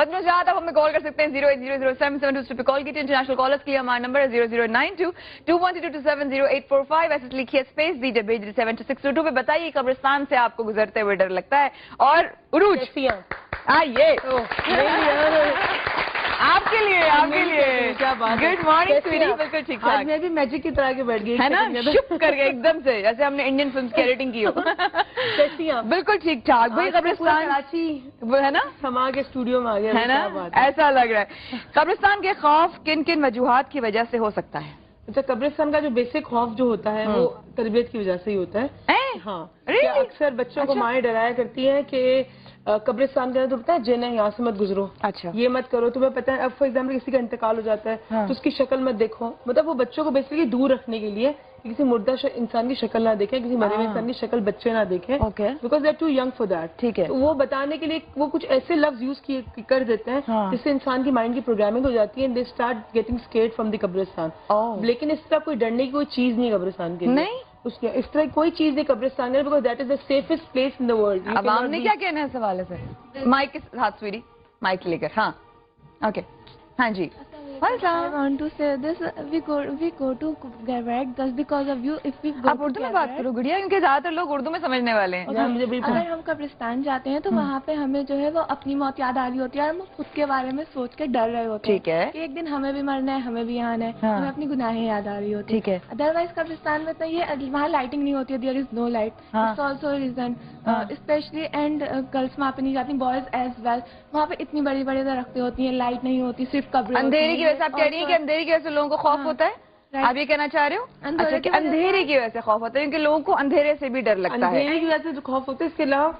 खत्म जात आप हमें कॉल कर सकते हैं 0800772 पे कॉल कीजिए। इंटरनेशनल कॉलर्स के लिए हमारा नंबर है 009221227085। ऐसे लिखिए स्पेस दीजिए, भेज दीजिए 72622 पे। बताइए कब्रिस्तान से आपको गुजरते हुए डर लगता है? और उरूज आइए आपके लिए क्या बात है। Good morning sweetie. बिल्कुल ठीक ठाक। आज मैं भी मैजिक की तरह के बैठ गई है ना, शुप कर गए एकदम से, जैसे हमने इंडियन फिल्म की एडिटिंग की हो। बिल्कुल ठीक ठाक भाई। कब्रिस्तान कराची वो है ना, समा के स्टूडियो में आ गया है ना, ऐसा लग रहा है। कब्रिस्तान के खौफ किन किन वजूहात की वजह से हो सकता है? अच्छा, कब्रिस्तान का जो बेसिक खौफ जो होता है वो तरबियत की वजह से ही होता है। हाँ, अक्सर बच्चों को माएं डराया करती हैं कि कब्रिस्तान के अंदर तो पता है जिन है, यहाँ से मत गुजरो, अच्छा ये मत करो। तुम्हें पता है अब फॉर एग्जाम्पल किसी का इंतकाल हो जाता है तो उसकी शक्ल मत देखो। मतलब वो बच्चों को बेसिकली दूर रखने के लिए किसी मुर्दा इंसान की शक्ल ना देखें, किसी मरे हुए इंसान की शक्ल बच्चे ना देखें, because they are too young for that. ठीक है, तो वो बताने के लिए वो कुछ ऐसे लफ्ज यूज कर देते हैं जिससे इंसान की माइंड की प्रोग्रामिंग हो जाती है, they start getting scared from the कब्रिस्तान। लेकिन इस तरह कोई डरने की कोई चीज नहीं कब्रिस्तान के लिए, उसके इस तरह कोई चीज नहीं कब्रिस्तान है, because that is the safest place in the world. अब आपने क्या कहना है इस हवाले से? माइक के हाथ स्वीटी, माइक लेकर। हाँ ओके, हाँ जी। I want to say this, we go to Garak just because of you. If we go आप उर्दू में बात करो गुड़िया, क्योंकि ज्यादातर लोग उर्दू में समझने वाले हैं। अगर हम कब्रिस्तान जाते हैं तो वहाँ पे हमें जो है वो अपनी मौत याद आ रही होती है और हम खुद के बारे में सोच के डर रहे होते हैं। ठीक है, कि एक दिन हमें भी मरना है, हमें भी यहाँ आना है, हमें अपनी गुनाहें याद आ रही होती है। ठीक है, अदरवाइज कब्रिस्तान में तो ये वहाँ लाइटिंग नहीं होती है, there is no light. It's also reason specially, and girls वहाँ पे नहीं जाती, बॉयज एज वेल। वहाँ पे इतनी बड़ी बड़ी दरख्तें होती हैं, लाइट नहीं होती, सिर्फ कब्र। अंधेरे की वजह से आप कह रही हैं कि अंधेरे की वजह से लोगों को खौफ होता है? आप ये कहना चाह रहे हो? अच्छा, कि अंधेरे की वजह से खौफ होता है, क्योंकि लोगों को अंधेरे से भी डर लगता है। अंधेरे की वजह से जो खौफ होता है, इसके अलावा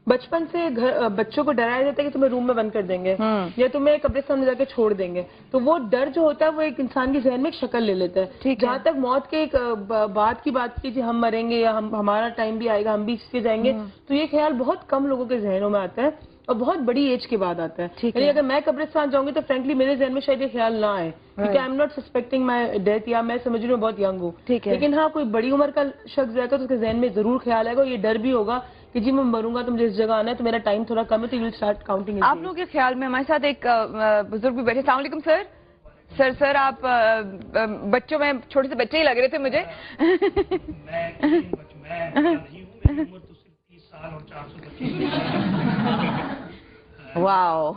बचपन से बच्चों को डराया जाता है कि तुम्हें रूम में बंद कर देंगे या तुम्हें कब्रिस्तान में जाके छोड़ देंगे। तो वो डर जो होता है वो एक इंसान की जहन में एक शक्ल ले लेता है। जहाँ तक मौत के एक बात की बात कीजिए, हम मरेंगे या हमारा टाइम भी आएगा, हम भी इसके जाएंगे, तो ये ख्याल बहुत कम लोगों के जहनों में आता है और बहुत बड़ी एज के बाद आता है। यानी अगर मैं कब्रिस्तान जाऊंगी तो फ्रेंकली मेरे जहन में शायद ये ख्याल ना आए, क्योंकि I am not suspecting my death, या मैं समझ रही हूँ बहुत यंग हूँ। लेकिन हाँ, कोई बड़ी उम्र का शख्स जाएगा तो उसके जहन में जरूर ख्याल आएगा, ये डर भी होगा कि जी मैं मरूंगा तो मुझे इस जगह आना है, तो मेरा टाइम थोड़ा कम है, तो यू विल स्टार्ट काउंटिंग। आप लोगों के ख्याल में हमारे साथ एक बुजुर्ग भी बैठे। अस्सलाम वालेकुम सर। सर आप बच्चों में छोटे से बच्चे ही लग रहे थे मुझे। वाओ,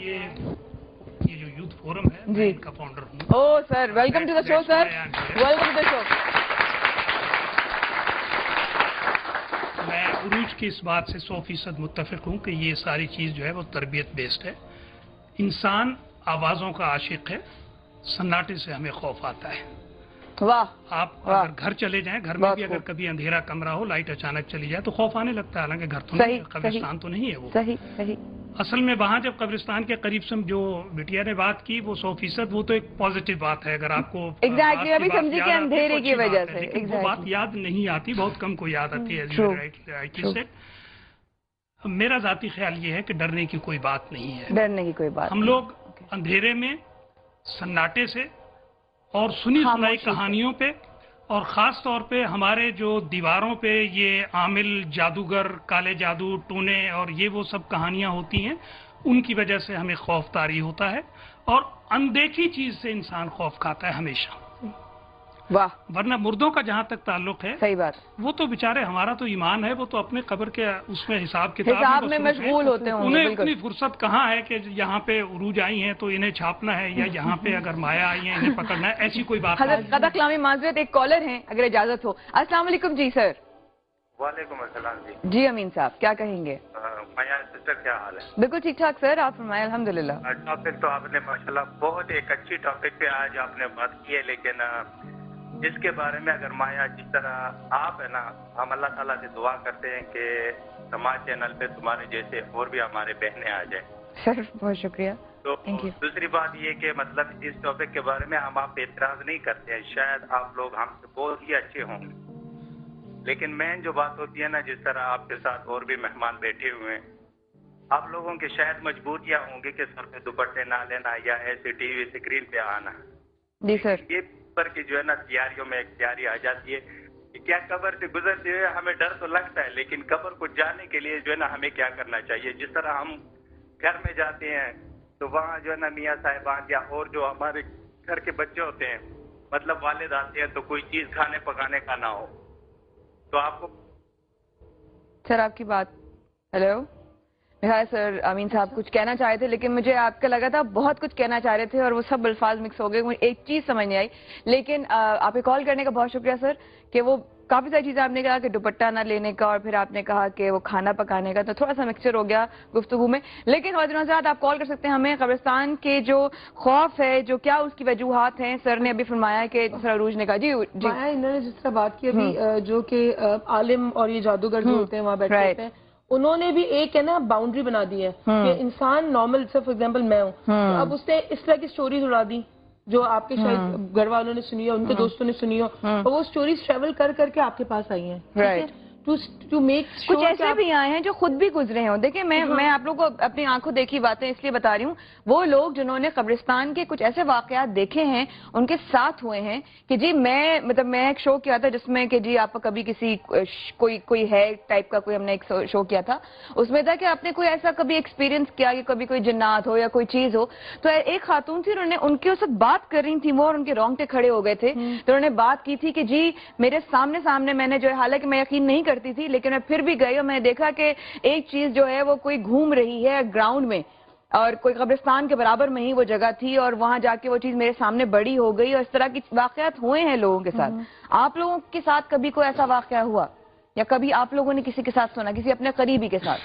ये जो यूथ फोरम है, मैं इनका फाउंडर हूँ। Oh sir, welcome to the show sir, welcome to the show. मैं उरूज की इस बात से 100% मुत्तफिक हूँ कि ये सारी चीज़ जो है वो तरबियत बेस्ड है। इंसान आवाज़ों का आशिक है, सन्नाटे से हमें खौफ आता है। वाह, आप अगर घर चले जाएं, घर में भी अगर कभी अंधेरा कमरा हो, लाइट अचानक चली जाए तो खौफ आने लगता है, हालांकि घर तो नहीं है, कब्रिस्तान तो नहीं है वो। सही सही। असल में वहाँ जब कब्रिस्तान के करीब से जो बिटिया ने बात की वो 100%, वो तो एक पॉजिटिव बात है। अगर आपको एग्जैक्टली अभी समझिए कि अंधेरे की वजह से, लेकिन वो बात याद नहीं आती, बहुत कम को याद आती है। मेरा जाती ख्याल ये है कि डरने की कोई बात नहीं है, डरने की कोई बात। हम लोग अंधेरे में सन्नाटे से और सुनी सुनाई कहानियों पे, और ख़ास तौर पे हमारे जो दीवारों पे ये आमिल, जादूगर, काले जादू, टोने और ये वो सब कहानियाँ होती हैं, उनकी वजह से हमें खौफ तारी होता है। और अनदेखी चीज़ से इंसान खौफ खाता है हमेशा। वाह, वरना मुर्दों का जहाँ तक ताल्लुक है, सही बात, वो तो बेचारे, हमारा तो ईमान है, वो तो अपने कब्र के उसमें हिसाब किताब में मशगूल होते हैं। उन्हें इतनी फुर्सत कहाँ है कि यहाँ पे उरूज आई हैं तो इन्हें छापना है, या यहाँ पे अगर माया आई है इन्हें पकड़ना है, ऐसी कोई बात नहीं। हज़रत कदा कलामी माजरत, एक कॉलर हैं अगर इजाजत हो। अस्सलाम वालेकुम जी सर। वालेकुम अस्सलाम जी। जी अमीन साहब, क्या कहेंगे? माया सिस्टर, क्या हाल है? बिल्कुल ठीक ठाक सर, आप फरमाएं। अल्हम्दुलिल्लाह। टॉपिक तो आपने माशाल्लाह बहुत एक अच्छी टॉपिक पे आज आपने बात की है, लेकिन इसके बारे में अगर माया जिस तरह आप है ना, हम अल्लाह ताला से दुआ करते हैं कि समाज चैनल पे तुम्हारे जैसे और भी हमारे बहनें आ जाए। सर बहुत शुक्रिया। तो दूसरी बात ये कि मतलब इस टॉपिक के बारे में हम आप पे एतराज नहीं करते हैं, शायद आप लोग हमसे बहुत ही अच्छे होंगे, लेकिन मेन जो बात होती है ना, जिस तरह आपके साथ और भी मेहमान बैठे हुए हैं, आप लोगों की शायद मजबूरियां होंगी कि सर पे दुपट्टे ना लेना या ऐसे टीवी स्क्रीन पे आना। जी सर। ये पर की जो है ना तैयारियों में एक तैयारी आ जाती है कि क्या कब्र से गुजरते हुए हमें डर तो लगता है, लेकिन कब्र को जाने के लिए जो है ना हमें क्या करना चाहिए। जिस तरह हम घर में जाते हैं तो वहाँ जो है ना मियाँ साहिबान या और जो हमारे घर के बच्चे होते हैं, मतलब वालिद आते हैं, तो कोई चीज खाने पकाने का ना हो तो आपको। सर आपकी बात, हेलो मेरा सर अमीन साहब कुछ कहना चाहे थे, लेकिन मुझे आपका लगा था बहुत कुछ कहना चाह रहे थे और वो सब अल्फाज मिक्स हो गए, मुझे एक चीज समझ नहीं आई। लेकिन आपके कॉल करने का बहुत शुक्रिया सर, कि वो काफी सारी चीजें आपने कहा कि दुपट्टा ना लेने का और फिर आपने कहा कि वो खाना पकाने का, तो थोड़ा सा मिक्सचर हो गया गुफ्तगू में। लेकिन ख़वातीन आप कॉल कर सकते हैं हमें। कब्रिस्तान के जो खौफ है, जो क्या उसकी वजूहात हैं, सर ने अभी फरमाया कि सर अरूज ने कहा जी इन्होंने जिस तरह बात की अभी, जो कि आलिम और ये जादूगर जो होते हैं वहाँ बैठे होते हैं, उन्होंने भी एक है ना बाउंड्री बना दी है कि इंसान नॉर्मल से, फॉर एग्जांपल मैं हूँ, तो अब उसने इस तरह की स्टोरीज उड़ा दी जो आपके शायद घर वालों ने सुनी हो, उनके दोस्तों ने सुनी हो, और वो स्टोरीज ट्रेवल कर करके आपके पास आई हैं, राइट, टू मेक कुछ ऐसे भी आए हैं जो खुद भी गुजरे हैं। देखिए मैं आप लोगों को अपनी आंखों देखी बातें इसलिए बता रही हूँ, वो लोग जिन्होंने कब्रिस्तान के कुछ ऐसे वाकयात देखे हैं, उनके साथ हुए हैं कि जी मैं एक शो किया था जिसमें कि जी आप कभी किसी कोई है टाइप का कोई हमने एक शो किया था, उसमें था कि आपने कोई ऐसा कभी एक्सपीरियंस किया कि कभी कोई जिन्नात हो या कोई चीज हो। तो एक खातून थी, उन्होंने उनके साथ बात कर रही थी वो, और उनके रोंगटे खड़े हो गए थे। तो उन्होंने बात की थी कि जी मेरे सामने मैंने जो है, हालांकि मैं यकीन नहीं करती थी, लेकिन मैं फिर भी गई और मैंने देखा कि एक चीज जो है वो कोई घूम रही है ग्राउंड में, और कोई कब्रिस्तान के बराबर में ही वो जगह थी, और वहां जाके वो चीज मेरे सामने बड़ी हो गई। और इस तरह की वाकयात हुए हैं लोगों के साथ। आप लोगों के साथ कभी कोई ऐसा वाकया हुआ, या कभी आप लोगों ने किसी के साथ सुना, किसी अपने करीबी के साथ?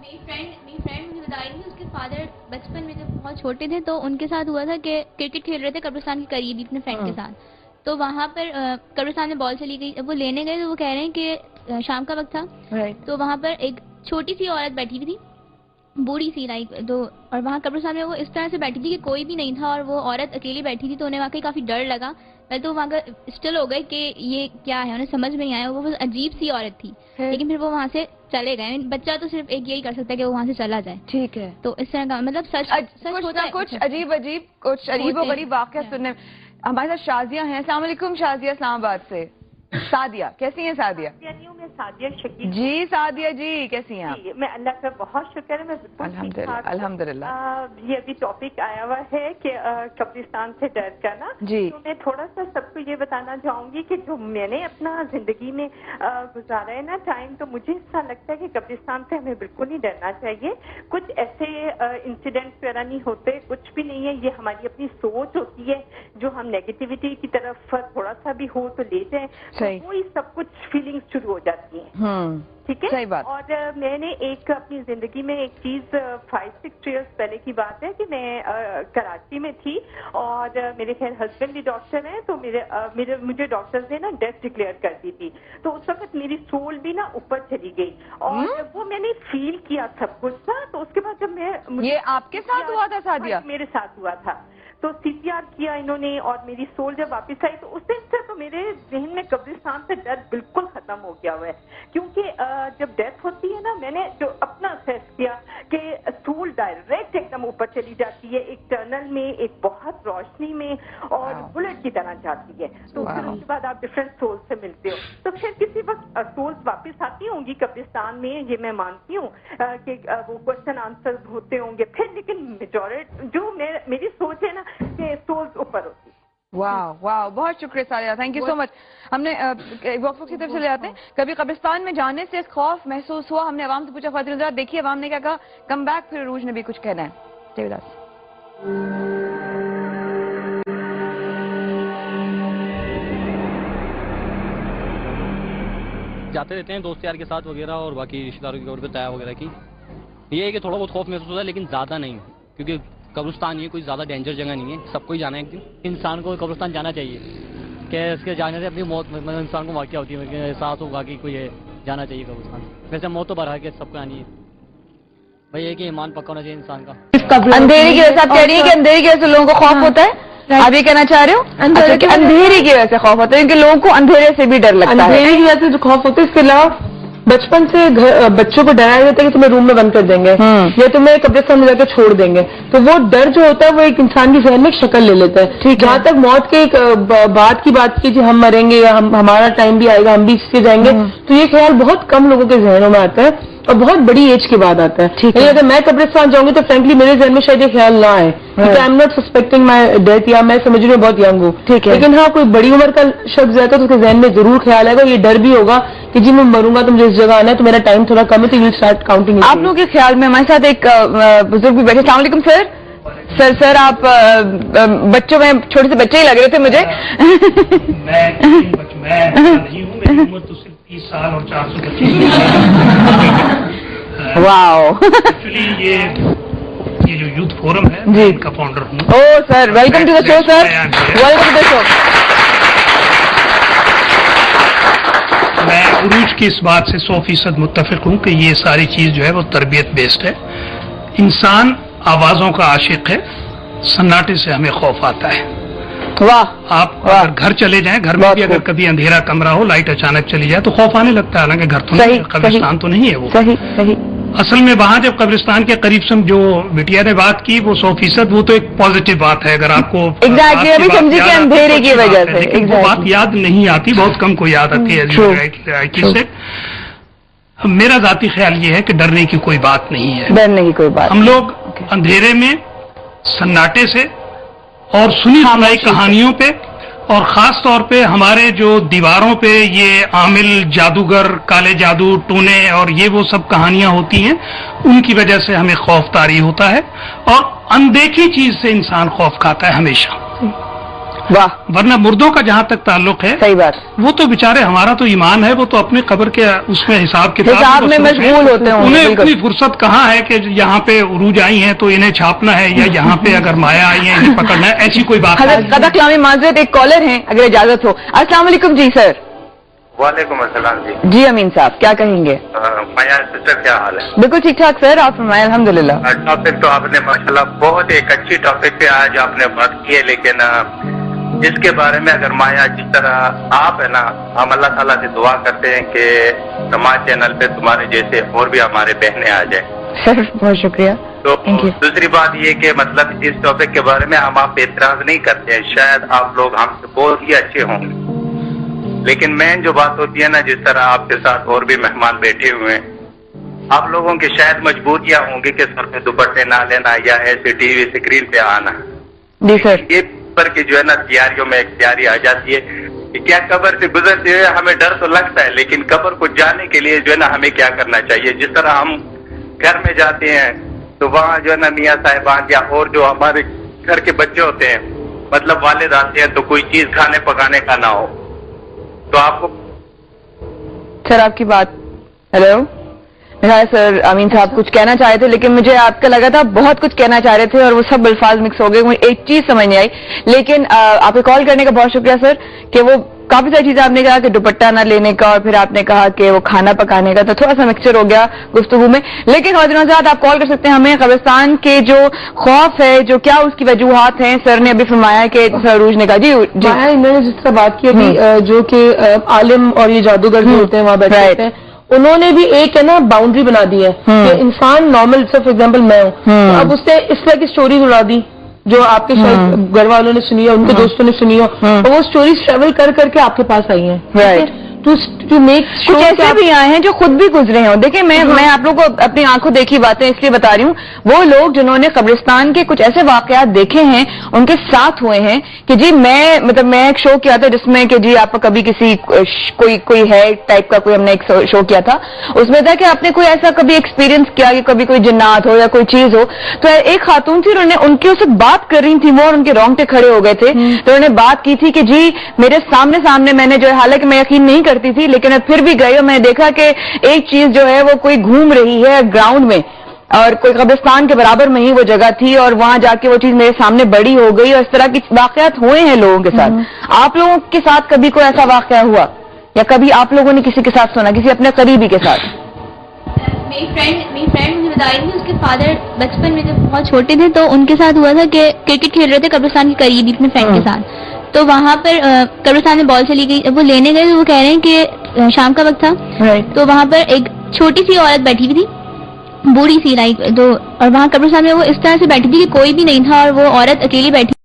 मेरी फ्रेंड मुझे बता रही थी, उसके फादर बचपन में जब बहुत छोटे थे तो उनके साथ हुआ था कि क्रिकेट खेल रहे थे कब्रिस्तान के करीब अपने फ्रेंड के साथ, तो वहाँ पर कब्रिस्तान में बॉल चली गई। वो लेने गए तो वो कह रहे हैं कि शाम का वक्त था, तो वहाँ पर एक छोटी सी औरत बैठी हुई थी, बूढ़ी सी लाइक, तो और वहाँ कब्रिस्तान में वो इस तरह से बैठी थी कि कोई भी नहीं था और वो औरत अकेली बैठी थी। तो उन्हें वाकई काफी डर लगा, पहले तो वहाँ का स्टिल हो गए कि ये क्या है, उन्हें समझ में नहीं आया, वो अजीब सी औरत थी। लेकिन फिर वो वहाँ से चले गए। बच्चा तो सिर्फ एक यही कर सकता है कि वो वहाँ से चला जाए। ठीक है, तो इस तरह का मतलब सच होता है, कुछ अजीब गरीब वाकया सुनने। हमारे साथ शाजिया हैं। अस्सलाम वालेकुम शाजिया, इस्लामाबाद से। सादिया, कैसी हैं सादिया? मैं सादिया शकील जी। सादिया जी कैसी हैं आप? मैं अल्लाह का बहुत शुक्र है, मैं बिल्कुल अल्हम्दुलिल्लाह। ये अभी टॉपिक आया हुआ है कि कब्रिस्तान से डर का ना जी, तो मैं थोड़ा सा सबको ये बताना चाहूंगी कि जो मैंने अपना जिंदगी में गुजारा है ना टाइम, तो मुझे ऐसा लगता है कि कब्रिस्तान से हमें बिल्कुल नहीं डरना चाहिए। कुछ ऐसे इंसिडेंट्स वगैरह नहीं होते, कुछ भी नहीं है, ये हमारी अपनी सोच होती है जो हम नेगेटिविटी की तरफ थोड़ा सा भी हो तो ले जाए, वही सब कुछ फीलिंग्स शुरू हो जाती हैं। ठीक है, सही बात। और मैंने एक अपनी जिंदगी में एक चीज 5-6 इयर्स पहले की बात है कि मैं कराची में थी और मेरे खैर हस्बैंड भी डॉक्टर हैं, तो मुझे डॉक्टर्स ने ना डेथ डिक्लेयर कर दी थी। तो उस वक्त मेरी सोल भी ना ऊपर चली गई और जब वो मैंने फील किया सब कुछ ना, तो उसके बाद जब ये आपके साथ हुआ था सादिया? मेरे साथ हुआ था। तो CPR किया इन्होंने और मेरी सोल जब वापस आई, तो उस दिन से तो मेरे जहन में कब्रिस्तान से डर बिल्कुल खत्म हो गया हुआ है। क्योंकि जब डेथ होती है ना, मैंने जो अपना असेस किया कि सोल डायरेक्ट एकदम ऊपर चली जाती है, एक टनल में, एक बहुत रोशनी में, और बुलेट की तरह जाती है। तो फिर उसके बाद आप डिफरेंट सोल से मिलते हो। तो फिर किसी वक्त सोल्स वापस आती होंगी कब्रिस्तान में, ये मैं मानती हूँ कि वो क्वेश्चन आंसर होते होंगे फिर, लेकिन मेजॉरिटी जो मेरी सोच है ना कि सोल्स ऊपर होती है। वाह, बहुत शुक्रिया Sadia, thank you so much. हमने वक्फ की तरफ चले जाते हैं। कभी कब्रिस्तान में जाने से खौफ महसूस हुआ? हमने अवाम से पूछा। ख्वातीन देखिए अवाम ने क्या कहा, कम बैक, फिर अरूज ने भी कुछ कहना है। देवदास जाते रहते हैं दोस्त यार के साथ वगैरह, और बाकी रिश्तेदारों की खबर बताया वगैरह की। ये है कि थोड़ा बहुत खौफ महसूस होता है, लेकिन ज्यादा नहीं, क्योंकि कब्रिस्तान ये कोई ज्यादा डेंजर जगह नहीं है, सबको ही जाना है एक दिन। इंसान को कब्रिस्तान जाना चाहिए, कि इसके जाने से अपनी मौत मतलब इंसान को वाक़या होती है, एहसास होगा कि कोई जाना चाहिए कब्रिस्तान। वैसे मौत तो बरहा के सबको आनी है, भाई ये कि ईमान पक्का होना चाहिए इंसान का। अंधेरे की वजह से आप कह रही है कि अंधेरे की वजह से लोगों को खौफ होता है? आप ये कहना चाह रहे हो? अंधेरे की वजह से खौफ होता है, क्योंकि लोगों को अंधेरे से भी डर लगता है। अंधेरे की वजह से जो खौफ होता है, इसके अलावा बचपन से बच्चों को डराया जाता है कि तुम्हें रूम में बंद कर देंगे या तुम्हें कब्रिस्तान में जाकर छोड़ देंगे, तो वो डर जो होता है वो एक इंसान की जहन में शक्ल ले लेता है। ठीक, जहाँ तक मौत के एक बात की बात की, हम मरेंगे या हमारा टाइम भी आएगा, हम भी इसके जाएंगे, तो ये ख्याल बहुत कम लोगों के जहनों में आता है। اور بہت بڑی ایج کے بعد آتا ہے. یعنی اگر میں قبرستان جاؤں گی تو فرینکلی میرے ذہن میں شاید یہ خیال نہ آئے کہ I am not suspecting my death, یا میں سمجھ رہی ہوں بہت ینگ ہوں. لیکن ہاں کوئی بڑی عمر کا شخص جاتا ہے تو اس کے ذہن میں ضرور خیال آئے گا, یہ ڈر بھی ہوگا کہ جی میں مروں گا تو مجھے اس جگہ آنا ہے تو میرا ٹائم تھوڑا کم ہے تو یو اسٹارٹ کاؤنٹنگ. آپ لوگوں کے خیال میں ہمارے ساتھ ایک بزرگ بھی بیٹھے. السلام علیکم سر. سر آپ بچوں میں چھوٹے سے بچے ہی لگ رہے تھے مجھے. میں نہیں ہوں, میری عمر تو صرف 30 سال اور 425. واو. ایکچولی یہ جو یوتھ فورم ہے میں ان کا فاؤنڈر ہوں. Oh sir, welcome to the show sir, welcome to the show. میں عروج کی اس بات سے 100% متفق ہوں کہ یہ ساری چیز جو ہے وہ تربیت بیسڈ ہے. انسان آوازوں کا عاشق ہے, سناٹے سے ہمیں خوف آتا ہے. واہ. آپ اگر گھر چلے جائیں, گھر میں بھی اگر کبھی اندھیرا کمرہ ہو, لائٹ اچانک چلی جائے تو خوف آنے لگتا ہے, حالانکہ گھر تو نہیں, قبرستان تو نہیں ہے وہ. صحیح. اصل میں وہاں جب قبرستان کے قریب سے جو بٹیا نے بات کی وہ 100% وہ تو ایک پازیٹو بات ہے. اگر آپ کو اندھیرے کی وجہ سے وہ بات یاد نہیں آتی, بہت کم کو یاد آتی ہے. میرا ذاتی خیال یہ ہے کہ ڈرنے کی کوئی بات نہیں ہے. ڈرنے کی کوئی بات. ہم لوگ اندھیرے میں سناٹے سے اور سنی سنائی کہانیوں پہ, اور خاص طور پہ ہمارے جو دیواروں پہ یہ عامل, جادوگر, کالے جادو, ٹونے اور یہ وہ سب کہانیاں ہوتی ہیں, ان کی وجہ سے ہمیں خوف طاری ہوتا ہے. اور اندیکھی چیز سے انسان خوف کھاتا ہے ہمیشہ. واہ. ورنہ مردوں کا جہاں تک تعلق ہے, صحیح بات, وہ تو بیچارے, ہمارا تو ایمان ہے, وہ تو اپنے قبر کے اس میں حساب میں مشغول ہوتے ہیں. انہیں اتنی فرصت کہاں ہے کہ یہاں پہ عروج آئی ہیں تو انہیں چھاپنا ہے, یا یہاں پہ اگر مایا آئی ہے انہیں پکڑنا ہے, ایسی کوئی بات نہیں. حضرت کلامی معذرت, ایک کالر ہیں اگر اجازت ہو. السلام علیکم. جی سر. وعلیکم السلام. جی امین صاحب کیا کہیں گے؟ مایا سسٹر کیا حال ہے؟ بالکل ٹھیک ٹھاک سر, آپ فرمائیں. الحمدللہ. ٹاپک تو آپ نے ماشاءاللہ بہت ایک اچھی ٹاپک پہ آج آپ نے بات کی ہے, لیکن اس کے بارے میں اگر مایا جس طرح آپ ہے نا, ہم اللہ تعالیٰ سے دعا کرتے ہیں کہ سماج چینل پہ تمہارے جیسے اور بھی ہمارے بہنیں آ جائیں. سر بہت شکریہ. تو دوسری بات یہ کہ مطلب اس ٹاپک کے بارے میں ہم آپ پہ اعتراض نہیں کرتے ہیں, شاید آپ لوگ ہم سے بہت ہی اچھے ہوں گے, لیکن مین جو بات ہوتی ہے نا, جس طرح آپ کے ساتھ اور بھی مہمان بیٹھے ہوئے ہیں, آپ لوگوں کے شاید مجبوریاں ہوں گی کہ سر پہ دوپٹے نہ لینا یا ایسے ٹی وی اسکرین پہ آنا. جی سر. یہ پر کی جو ہے نا تیاریوں میں ایک تیاری آ جاتی ہے کہ کیا قبر سے گزرتے ہوئے ہمیں ڈر تو لگتا ہے, لیکن قبر کو جانے کے لیے جو ہے نا ہمیں کیا کرنا چاہیے. جس طرح ہم گھر میں جاتے ہیں تو وہاں جو ہے نا میاں صاحبان یا اور جو ہمارے گھر کے بچے ہوتے ہیں, مطلب والد آتے ہیں تو کوئی چیز کھانے پکانے کا نہ ہو, تو آپ کو سر آپ کی بات. ہیلو سر, امین صاحب کچھ کہنا چاہ رہے تھے, لیکن مجھے آپ کا لگا تھا بہت کچھ کہنا چاہ رہے تھے اور وہ سب الفاظ مکس ہو گئے, مجھے ایک چیز سمجھ نہیں آئی. لیکن آپ کو کال کرنے کا بہت شکریہ سر, کہ وہ کافی ساری چیزیں آپ نے کہا کہ دوپٹہ نہ لینے کا, اور پھر آپ نے کہا کہ وہ کھانا پکانے کا, تو تھوڑا سا مکسچر ہو گیا گفتگو میں. لیکن حضرات آپ کال کر سکتے ہیں ہمیں. قبرستان کے جو خوف ہے, جو کیا اس کی وجوہات ہیں, سر نے ابھی فرمایا کہ عروج نے کہا. جی انہوں نے جس طرح بات کی ابھی, جو کہ عالم اور یہ جادوگر جو ہوتے ہیں وہاں بیٹھے ہوتے ہیں, انہوں نے بھی ایک ہے نا باؤنڈری بنا دی ہے کہ انسان نارمل, فار ایگزامپل میں ہوں, اب اس نے اس طرح کی سٹوریز اڑا دی جو آپ کے شاید گھر والوں نے سنی ہو, ان کے دوستوں نے سنی ہو, اور وہ سٹوریز ٹریول کر کر کے آپ کے پاس آئی ہیں. کچھ ایسے بھی آئے ہیں جو خود بھی گزرے ہیں. دیکھیں میں آپ لوگوں کو اپنی آنکھوں دیکھی باتیں اس لیے بتا رہی ہوں. وہ لوگ جنہوں نے قبرستان کے کچھ ایسے واقعات دیکھے ہیں, ان کے ساتھ ہوئے ہیں کہ جی میں ایک شو کیا تھا جس میں کہ جی آپ کبھی کسی کوئی ہے ٹائپ کا کوئی ہم نے ایک شو کیا تھا, اس میں تھا کہ آپ نے کوئی ایسا کبھی ایکسپیرینس کیا کہ کبھی کوئی جنات ہو یا کوئی چیز ہو. تو ایک خاتون تھی, انہوں نے ان کی اسے بات کر رہی تھی وہ, اور ان کے رونگٹے کھڑے ہو گئے تھے. تو انہوں نے بات کی تھی کہ جی میرے سامنے میں نے جو ہے, حالانکہ میں یقین نہیں کرتی تھی لیکن پھر بھی گئی, اور میں نے دیکھا کہ ایک چیز جو ہے وہ کوئی گھوم رہی ہے گراؤنڈ میں, اور کوئی قبرستان کے برابر میں ہی وہ جگہ تھی, اور وہاں جا کے وہ چیز میرے سامنے بڑی ہو گئی. اور اس طرح کی واقعات ہوئے ہیں لوگوں کے ساتھ. آپ لوگوں کے ساتھ کبھی کوئی ایسا واقعہ ہوا, یا کبھی آپ لوگوں نے کسی کے ساتھ سنا, کسی اپنے قریبی کے ساتھ؟ میری فرینڈ مجھے بتا رہی تھی, اس کے فادر بچپن میں جب بہت چھوٹے تھے تو ان کے ساتھ ہوا تھا کہ کرکٹ کھیل رہے تھے قبرستان کے قریب اپنے فرینڈ کے ساتھ. تو وہاں پر قبرستان میں بال چلی گئی, وہ لینے گئے تو وہ کہہ رہے ہیں کہ شام کا وقت تھا, تو وہاں پر ایک چھوٹی سی عورت بیٹھی ہوئی تھی, بوڑھی سی لائک, تو اور وہاں قبرستان میں وہ اس طرح سے بیٹھی تھی کہ کوئی بھی نہیں تھا, اور وہ عورت اکیلی بیٹھی